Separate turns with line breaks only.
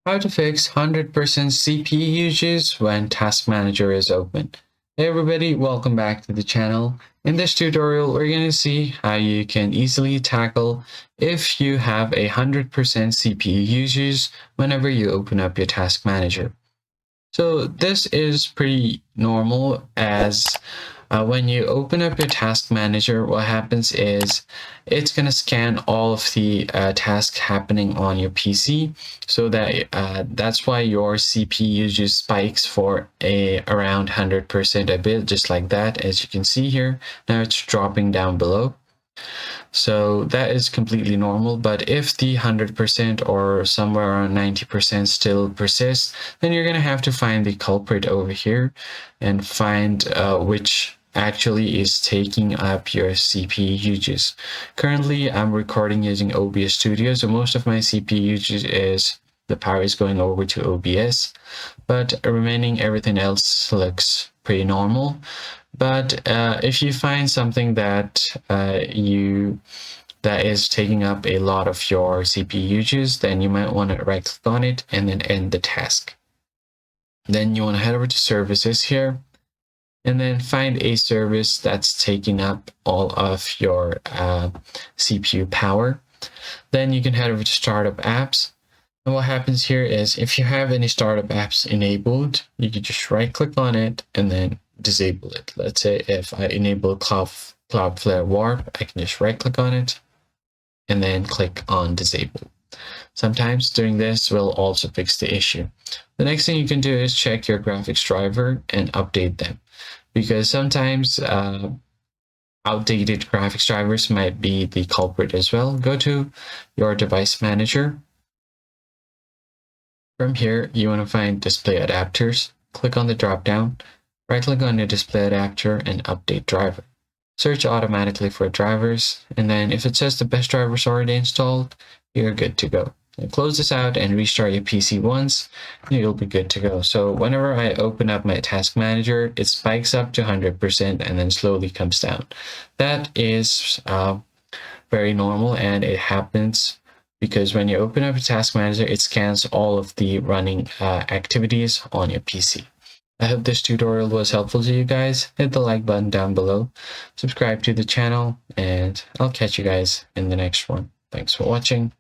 How to fix 100% CPU usage when Task Manager is open. Hey everybody, welcome back to the channel. In this tutorial, we're going to see how you can easily tackle if you have 100% CPU usage whenever you open up your Task Manager. So this is pretty normal as when you open up your task manager, what happens is it's going to scan all of the tasks happening on your PC, so that that's why your CPU usage spikes for around 100% a bit, just like that, as you can see here. Now it's dropping down below. So that is completely normal, but if the 100% or somewhere around 90% still persists, then you're going to have to find the culprit over here and find which actually is taking up your CPU usage. Currently, I'm recording using OBS Studio, so most of my CPU usage is the power is going over to OBS, but remaining everything else looks pretty normal. But if you find something that that is taking up a lot of your CPU usage, then you might want to right click on it and then end the task. Then you want to head over to services here and then find a service that's taking up all of your CPU power. Then you can head over to startup apps. And what happens here is if you have any startup apps enabled, you can just right click on it and then disable it. Let's say if I enable Cloudflare Warp, I can just right click on it and then click on disable. Sometimes doing this will also fix the issue. The next thing you can do is check your graphics driver and update them, because sometimes outdated graphics drivers might be the culprit as well. Go to your device manager. From here, you want to find display adapters. Click on the drop down, right click on your display adapter and update driver. Search automatically for drivers, and then if it says the best driver is already installed, you're good to go. And close this out and restart your PC once, and you'll be good to go. So whenever I open up my task manager, it spikes up to 100% and then slowly comes down. That is very normal, and it happens because when you open up a task manager, it scans all of the running activities on your PC. I hope this tutorial was helpful to you guys. Hit the like button down below, subscribe to the channel, and I'll catch you guys in the next one. Thanks for watching.